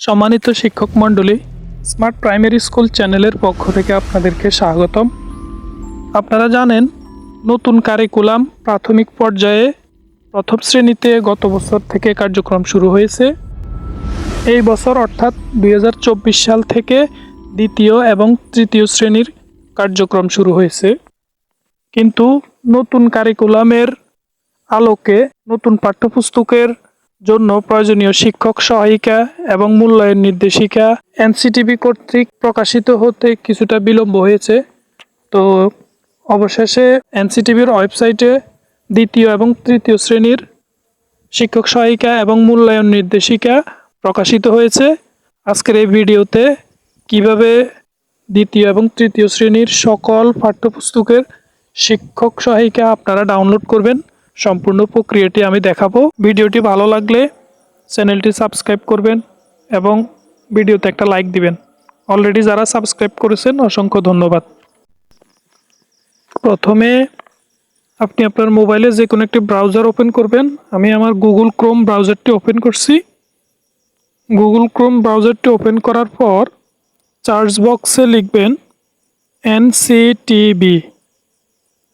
সম্মানিত শিক্ষক মণ্ডলী, স্মার্ট প্রাইমারি স্কুল চ্যানেলের পক্ষ থেকে আপনাদেরকে স্বাগতম। আপনারা জানেন, নতুন কারিকুলাম প্রাথমিক পর্যায়ে প্রথম শ্রেণীতে গত বছর থেকে কার্যক্রম শুরু হয়েছে। এই বছর অর্থাৎ 2024 সাল থেকে দ্বিতীয় এবং তৃতীয় শ্রেণীর কার্যক্রম শুরু হয়েছে। কিন্তু নতুন কারিকুলামের আলোকে নতুন পাঠ্যপুস্তকের জন্য প্রয়োজনীয় শিক্ষক সহায়িকা এবং মূল্যায়ন নির্দেশিকা এনসিটিবি কর্তৃক প্রকাশিত হতে কিছুটা বিলম্ব হয়েছে। তো অবশেষে এনসিটিবির ওয়েবসাইটে দ্বিতীয় এবং তৃতীয় শ্রেণীর শিক্ষক সহায়িকা এবং মূল্যায়ন নির্দেশিকা প্রকাশিত হয়েছে। আজকের এই ভিডিওতে কিভাবে দ্বিতীয় এবং তৃতীয় শ্রেণীর সকল পাঠ্যপুস্তকের শিক্ষক সহায়িকা আপনারা ডাউনলোড করবেন, সম্পূর্ণ প্রক্রিয়াটি আমি দেখাবো। ভিডিওটি ভালো লাগলে চ্যানেলটি সাবস্ক্রাইব করবেন এবং ভিডিওতে একটা লাইক দিবেন। অলরেডি যারা সাবস্ক্রাইব করেছেন অসংখ্য ধন্যবাদ। প্রথমে আপনি আপনার মোবাইলে যে কোনো একটি ব্রাউজার ওপেন করবেন। আমি আমার গুগল ক্রোম ব্রাউজারটি ওপেন করছি। গুগল ক্রোম ব্রাউজারটি ওপেন করার পর সার্চ বক্সে লিখবেন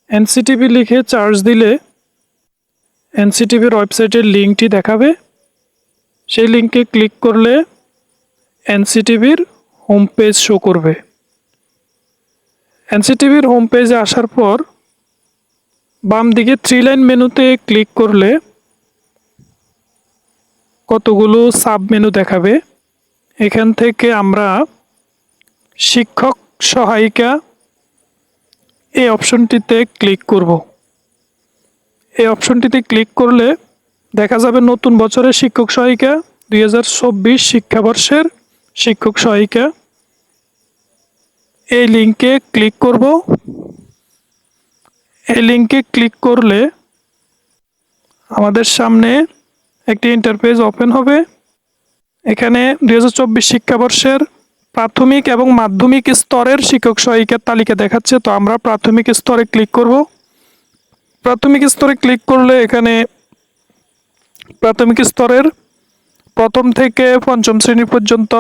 এনসিটিবি লিখে সার্চ দিলে এনসিটিবির ওয়েবসাইটের লিঙ্কটি দেখাবে। সেই লিঙ্কে ক্লিক করলে এনসিটিবির হোম পেজ শো করবে। এনসিটিবির হোম পেজে আসার পর বাম দিকে 3 লাইন মেনুতে ক্লিক করলে কতগুলো সাব মেনু দেখাবে। এখান থেকে আমরা শিক্ষক সহায়িকা এই অপশনটিতে ক্লিক করব। এই অপশনটিতে ক্লিক করলে দেখা যাবে নতুন বছরের শিক্ষক সহায়িকা 2024 শিক্ষাবর্ষের শিক্ষক সহায়িকা। এই লিঙ্কে ক্লিক করব। এই লিঙ্কে ক্লিক করলে আমাদের সামনে একটি ইন্টারফেস ওপেন হবে। এখানে 2024 শিক্ষাবর্ষের প্রাথমিক এবং মাধ্যমিক স্তরের শিক্ষক সহায়িকার তালিকা দেখাচ্ছে। তো আমরা প্রাথমিক স্তরে ক্লিক করব। প্রাথমিক স্তরে ক্লিক করলে এখানে প্রাথমিক স্তরের প্রথম থেকে পঞ্চম শ্রেণী পর্যন্ত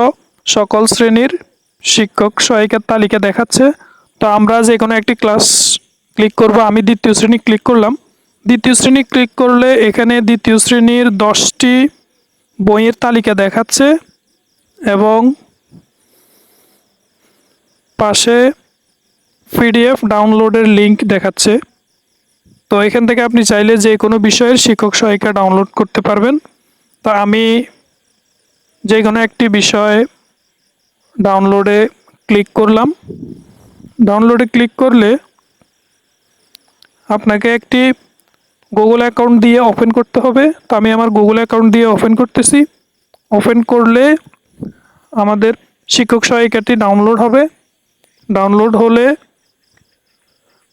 সকল শ্রেণীর শিক্ষক সহায়িকার তালিকা দেখাচ্ছে। তো আমরা যে কোনো একটি ক্লাস ক্লিক করব। আমি দ্বিতীয় শ্রেণী ক্লিক করলাম। দ্বিতীয় শ্রেণী ক্লিক করলে এখানে দ্বিতীয় শ্রেণীর 10টি বইয়ের তালিকা দেখাচ্ছে এবং পাশে পিডিএফ ডাউনলোডের লিঙ্ক দেখাচ্ছে। তো এখান থেকে আপনি চাইলে যে কোনো বিষয়ের শিক্ষক সহায়িকা ডাউনলোড করতে পারবেন। তো আমি যে কোনো একটি বিষয় ডাউনলোডে ক্লিক করলাম। ডাউনলোডে ক্লিক করলে আপনাকে একটি গুগল অ্যাকাউন্ট দিয়ে ওপেন করতে হবে। তো আমি আমার গুগল অ্যাকাউন্ট দিয়ে ওপেন করতেছি। ওপেন করলে আমাদের শিক্ষক সহায়িকাটি ডাউনলোড হবে। ডাউনলোড হলে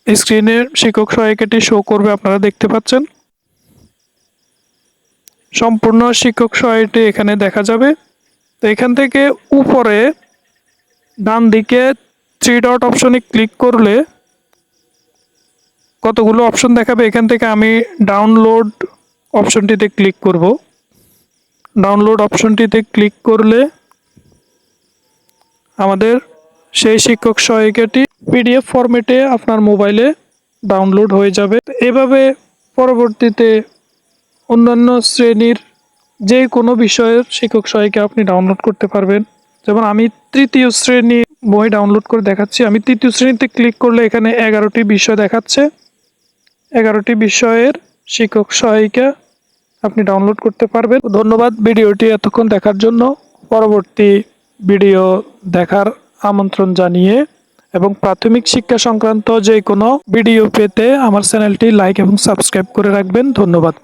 স্ক্রিনে শিক্ষক সহায়িকাটি শো করবে, আপনারা দেখতে পাচ্ছেন। সম্পূর্ণ শিক্ষক সহায়িকাটি এখানে দেখা যাবে। তো এখান থেকে উপরে ডান দিকে 3 ডট অপশনে ক্লিক করলে কতগুলো অপশন দেখাবে। এখান থেকে আমি ডাউনলোড অপশনটিতে ক্লিক করব। ডাউনলোড অপশনটিতে ক্লিক করলে আমাদের সেই শিক্ষক সহায়িকাটি পিডিএফ ফরম্যাটে আপনার মোবাইলে ডাউনলোড হয়ে যাবে। এভাবে পরবর্তীতে অন্যান্য শ্রেণীর যে কোনো বিষয়ের শিক্ষক সহায়িকা আপনি ডাউনলোড করতে পারবেন। যেমন আমি তৃতীয় শ্রেণী বই ডাউনলোড করে দেখাচ্ছি। আমি তৃতীয় শ্রেণীতে ক্লিক করলে এখানে 11টি বিষয় দেখাচ্ছে। 11টি বিষয়ের শিক্ষক সহায়িকা আপনি ডাউনলোড করতে পারবেন। ধন্যবাদ ভিডিওটি এতক্ষণ দেখার জন্য। পরবর্তী ভিডিও দেখার আমন্ত্রণ জানিয়ে এবং প্রাথমিক শিক্ষা সংক্রান্ত যে কোনো ভিডিও পেতে আমার চ্যানেলটি লাইক এবং সাবস্ক্রাইব করে রাখবেন। ধন্যবাদ।